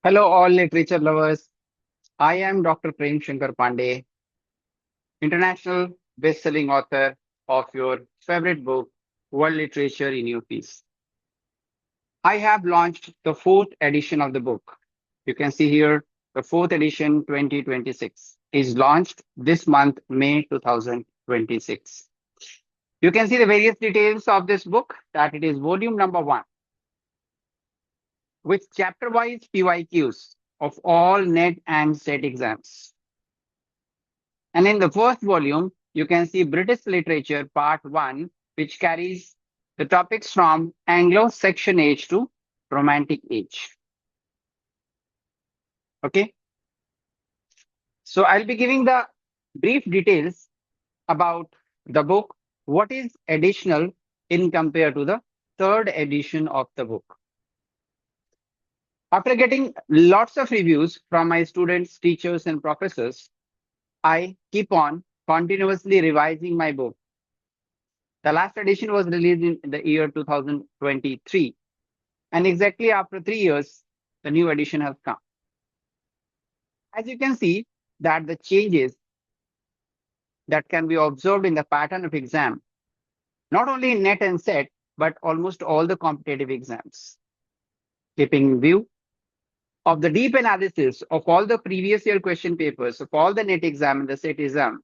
Hello, all literature lovers. I am Dr. Prem Shankar Pandey, international best-selling author of your favorite book, World Literature in Your Piece. I have launched the fourth edition of the book. You can see here the fourth edition 2026 is launched this month, May 2026. You can see the various details of this book that it is volume number one with chapter-wise PYQs of all NET and SET exams. And in the first volume, you can see British Literature Part 1, which carries the topics from Anglo-Saxon age to Romantic age. Okay, so I'll be giving the brief details about the book, what is additional in compared to the third edition of the book. After getting lots of reviews from my students, teachers, and professors, I keep on continuously revising my book. The last edition was released in the year 2023. And exactly after 3 years, the new edition has come. As you can see that the changes that can be observed in the pattern of exam, not only in NET and SET, but almost all the competitive exams. Keeping in view of the deep analysis of all the previous year question papers of all the NET exam and the SET exam,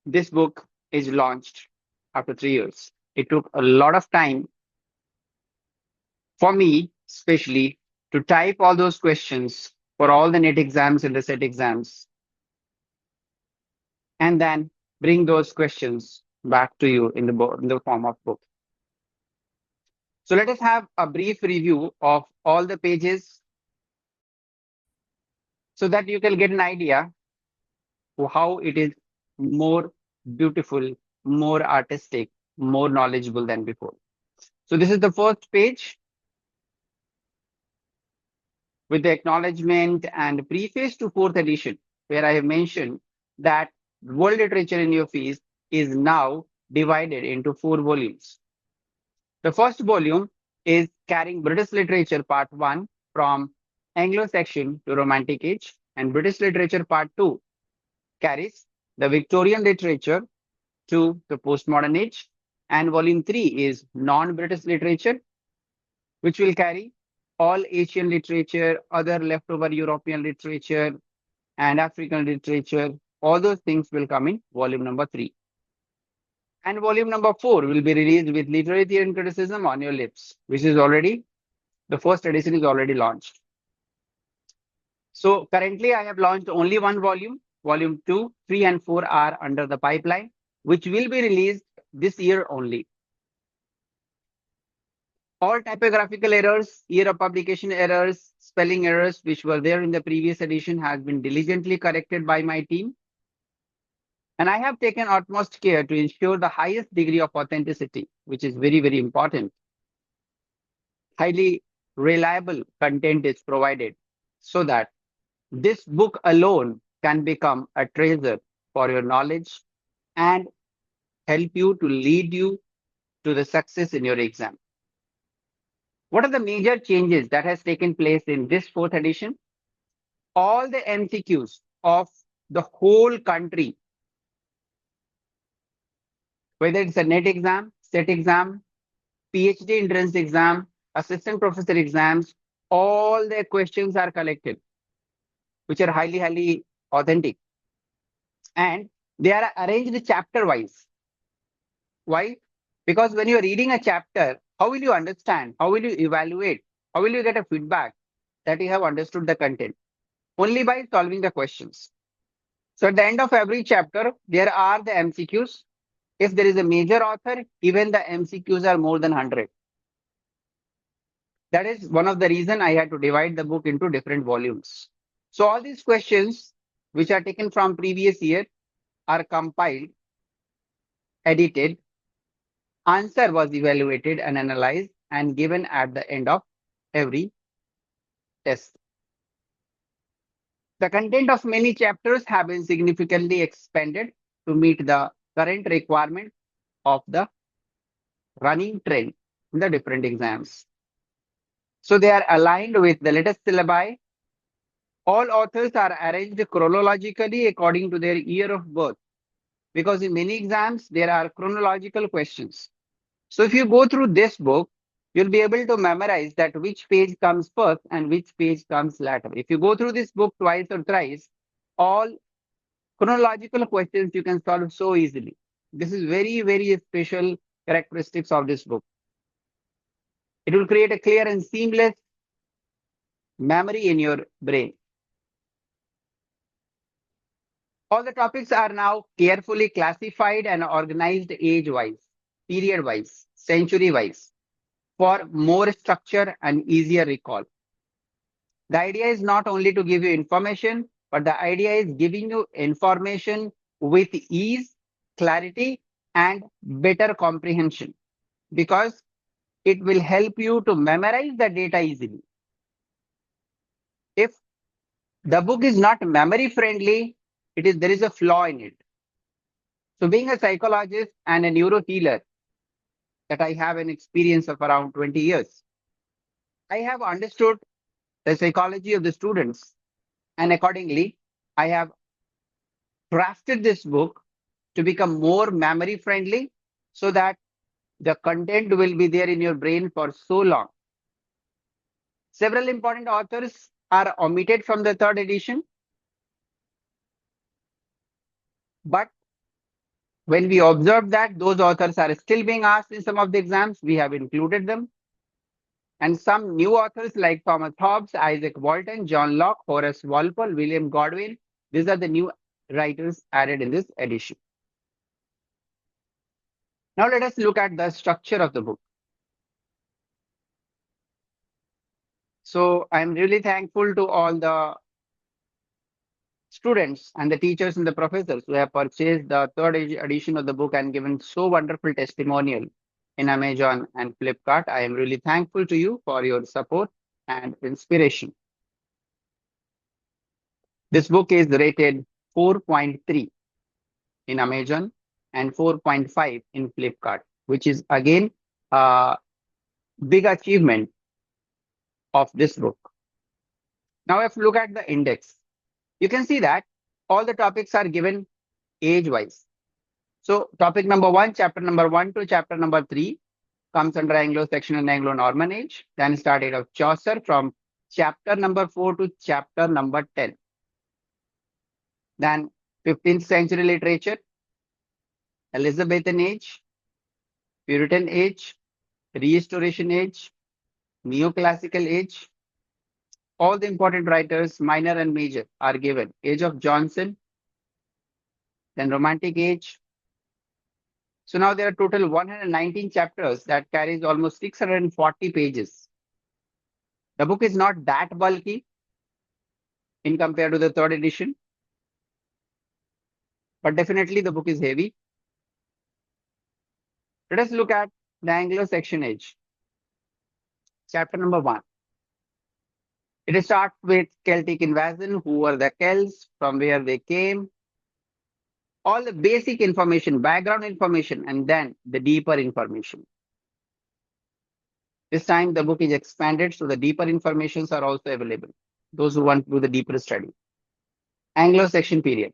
this book is launched after 3 years. It took a lot of time for me, especially, to type all those questions for all the NET exams and the SET exams, and then bring those questions back to you in the form of book. So let us have a brief review of all the pages so that you can get an idea of how it is more beautiful, more artistic, more knowledgeable than before. So this is the first page with the acknowledgement and preface to fourth edition, where I have mentioned that World Literature in Your Fees is now divided into 4 volumes. The first volume is carrying British Literature Part 1 from Anglo-Saxon to Romantic Age, and British Literature Part 2 carries the Victorian literature to the Postmodern Age, and Volume 3 is non-British literature, which will carry all Asian literature, other leftover European literature, and African literature. All those things will come in volume number 3. And volume number 4 will be released with Literary Theory and Criticism on Your Lips, which is already, the first edition is already launched. So currently I have launched only one volume. Volume 2, 3, and 4 are under the pipeline, which will be released this year only. All typographical errors, year of publication errors, spelling errors, which were there in the previous edition has been diligently corrected by my team. And I have taken utmost care to ensure the highest degree of authenticity, which is very, very important. Highly reliable content is provided so that this book alone can become a treasure for your knowledge and help you to lead you to the success in your exam. What are the major changes that has taken place in this fourth edition? All the MCQs of the whole country, whether it's a NET exam, SET exam, PhD entrance exam, assistant professor exams, all their questions are collected, which are highly, highly authentic. And they are arranged chapter wise. Why? Because when you're reading a chapter, how will you understand? How will you evaluate? How will you get a feedback that you have understood the content? Only by solving the questions. So at the end of every chapter, there are the MCQs. If there is a major author, even the MCQs are more than 100. That is one of the reason I had to divide the book into different volumes. So all these questions, which are taken from previous year, are compiled, edited, answer was evaluated and analyzed and given at the end of every test. The content of many chapters have been significantly expanded to meet the current requirement of the running trend in the different exams. So they are aligned with the latest syllabi. All authors are arranged chronologically according to their year of birth, because in many exams there are chronological questions. So if you go through this book, you'll be able to memorize that which page comes first and which page comes later. If you go through this book twice or thrice, all chronological questions you can solve so easily. This is very, very special characteristics of this book. It will create a clear and seamless memory in your brain. All the topics are now carefully classified and organized age-wise, period-wise, century-wise, for more structure and easier recall. The idea is not only to give you information, but the idea is giving you information with ease, clarity, and better comprehension, because it will help you to memorize the data easily. If the book is not memory friendly, there is a flaw in it. So being a psychologist and a neuro healer, that I have an experience of around 20 years, I have understood the psychology of the students, and accordingly, I have crafted this book to become more memory friendly, so that the content will be there in your brain for so long. Several important authors are omitted from the third edition, but when we observe that those authors are still being asked in some of the exams, we have included them. And some new authors like Thomas Hobbes, Isaac Walton, John Locke, Horace Walpole, William Godwin, these are the new writers added in this edition. Now let us look at the structure of the book. So I'm really thankful to all the students and the teachers and the professors who have purchased the third edition of the book and given so wonderful testimonial in Amazon and Flipkart. I am really thankful to you for your support and inspiration. This book is rated 4.3 in Amazon and 4.5 in Flipkart, which is again a big achievement of this book. Now, if you look at the index, you can see that all the topics are given age-wise. So topic number 1, chapter number 1 to chapter number 3 comes under Anglo-Saxon and Anglo-Norman age. Then started of Chaucer from chapter number 4 to chapter number 10. Then 15th century literature, Elizabethan age, Puritan age, Restoration age, Neoclassical age. All the important writers, minor and major, are given. Age of Johnson, then Romantic age. So now there are total 119 chapters that carries almost 640 pages. The book is not that bulky in compared to the third edition, but definitely the book is heavy. Let us look at the Anglo-Saxon age. Chapter number 1. It starts with Celtic invasion, who were the Celts, from where they came, all the basic information, background information, and then the deeper information. This time the book is expanded, so the deeper informations are also available. Those who want to do the deeper study. Anglo-Saxon period.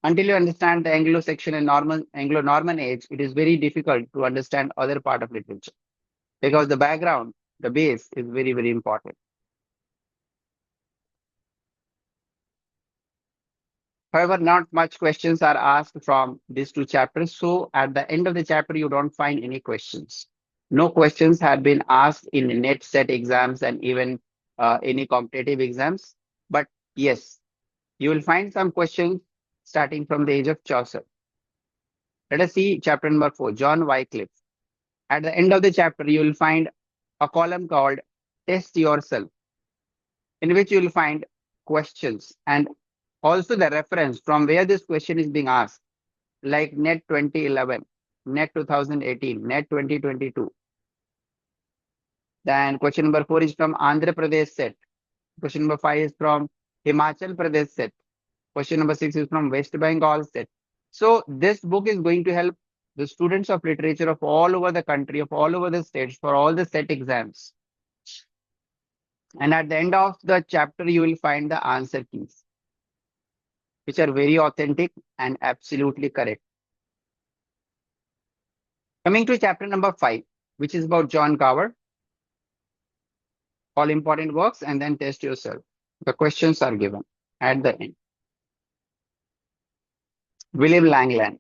Until you understand the Anglo-Saxon and Anglo-Norman age, it is very difficult to understand other part of literature, because the background, the base is very, very important. However, not much questions are asked from these two chapters. So at the end of the chapter, you don't find any questions. No questions have been asked in net set exams and even any competitive exams. But yes, you will find some questions starting from the age of Chaucer. Let us see chapter number 4, John Wycliffe. At the end of the chapter, you will find a column called Test Yourself, in which you will find questions and also the reference from where this question is being asked, like NET 2011, NET 2018, NET 2022. Then question number 4 is from Andhra Pradesh set. Question number 5 is from Himachal Pradesh set. Question number 6 is from West Bengal set. So this book is going to help the students of literature of all over the country, of all over the states, for all the set exams. And at the end of the chapter, you will find the answer keys, which are very authentic and absolutely correct. Coming to chapter number 5, which is about John Carver, all important works, and then test yourself. The questions are given at the end. William Langland.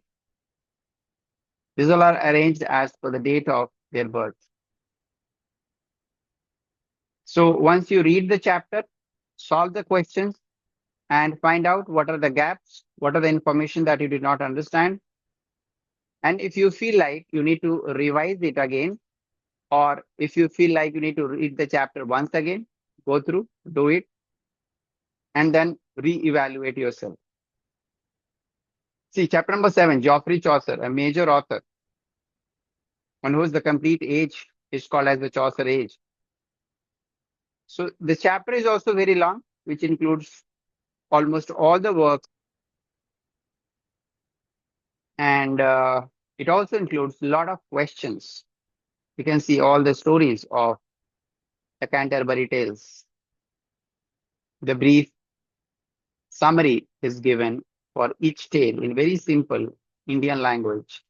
These all are arranged as per the date of their birth. So once you read the chapter, solve the questions, and find out what are the gaps, what are the information that you did not understand. And if you feel like you need to revise it again, or if you feel like you need to read the chapter once again, go through, do it, and then re-evaluate yourself. See, chapter number 7, Geoffrey Chaucer, a major author, on whose the complete age is called as the Chaucer age. So the chapter is also very long, which includes almost all the works, and it also includes a lot of questions. You can see all the stories of the Canterbury Tales. The brief summary is given for each tale in very simple Indian language,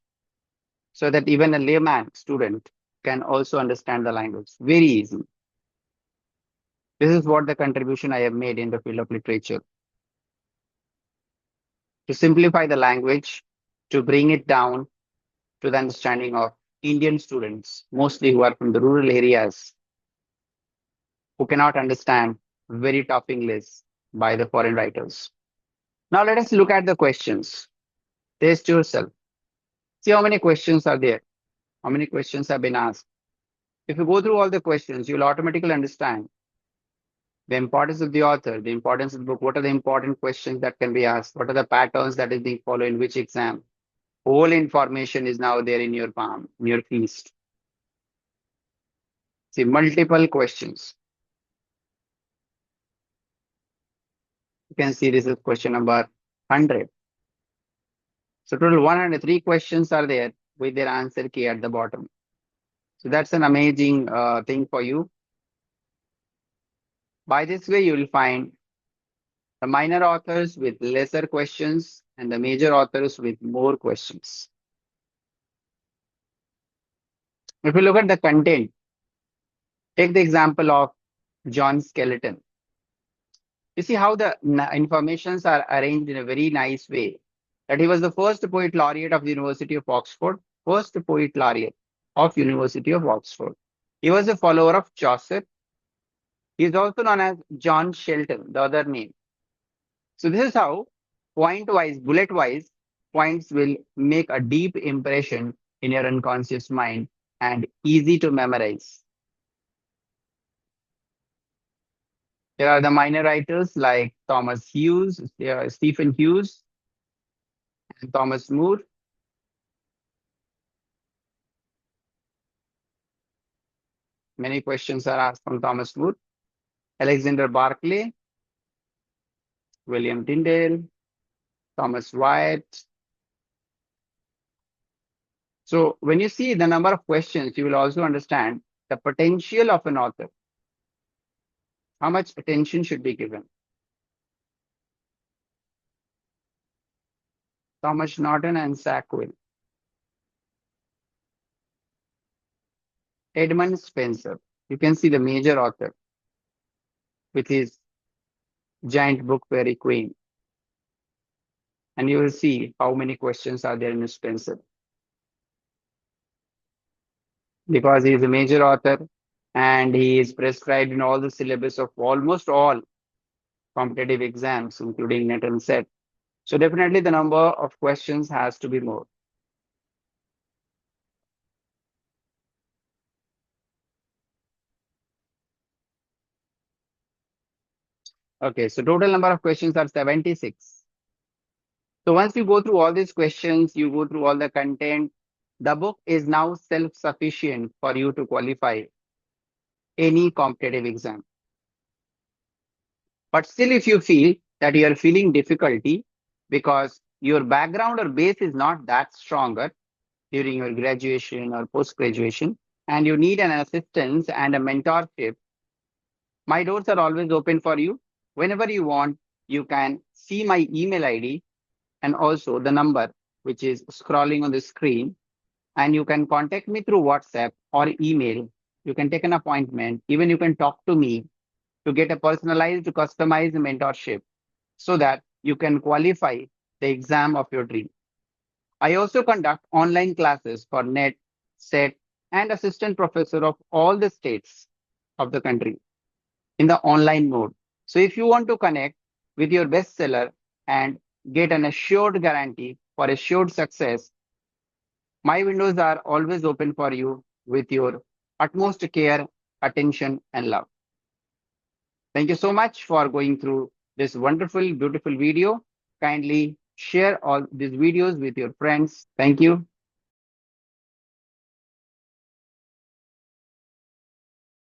so that even a layman student can also understand the language very easy. This is what the contribution I have made in the field of literature. To simplify the language, to bring it down to the understanding of Indian students, mostly who are from the rural areas, who cannot understand very tough English by the foreign writers. Now let us look at the questions. Test yourself. See how many questions are there. How many questions have been asked. If you go through all the questions, you'll automatically understand the importance of the author, the importance of the book, what are the important questions that can be asked, what are the patterns that is being followed in which exam. Whole information is now there in your palm, in your feast. See, multiple questions. You can see this is question number 100. So total 103 questions are there with their answer key at the bottom. So that's an amazing thing for you. By this way, you will find the minor authors with lesser questions and the major authors with more questions. If you look at the content, take the example of John Skeleton. You see how the informations are arranged in a very nice way. That he was the first poet laureate of the University of Oxford, first poet laureate of University of Oxford. He was a follower of Chaucer. He is also known as John Shelton, the other name. So this is how point-wise, bullet-wise, points will make a deep impression in your unconscious mind and easy to memorize. There are the minor writers like Thomas Hughes, Stephen Hughes, and Thomas Moore. Many questions are asked from Thomas Moore. Alexander Barclay, William Tyndale, Thomas Wyatt. So when you see the number of questions, you will also understand the potential of an author. How much attention should be given? Thomas Norton and Sackville. Edmund Spenser. You can see the major author with his giant book Fairy Queen. And you will see how many questions are there in Spenser. Because he is a major author and he is prescribed in all the syllabus of almost all competitive exams, including NET and SET. So definitely the number of questions has to be more. Okay, so total number of questions are 76. So once you go through all these questions, you go through all the content, the book is now self-sufficient for you to qualify any competitive exam. But still, if you feel that you are feeling difficulty because your background or base is not that stronger, during your graduation or post-graduation, and you need an assistance and a mentorship, my doors are always open for you. Whenever you want, you can see my email ID and also the number which is scrolling on the screen. And you can contact me through WhatsApp or email. You can take an appointment. Even you can talk to me to get a personalized, customized mentorship so that you can qualify the exam of your dream. I also conduct online classes for NET, SET, and assistant professor of all the states of the country in the online mode. So if you want to connect with your bestseller and get an assured guarantee for assured success, my windows are always open for you with your utmost care, attention, and love. Thank you so much for going through this wonderful, beautiful video. Kindly share all these videos with your friends. Thank you.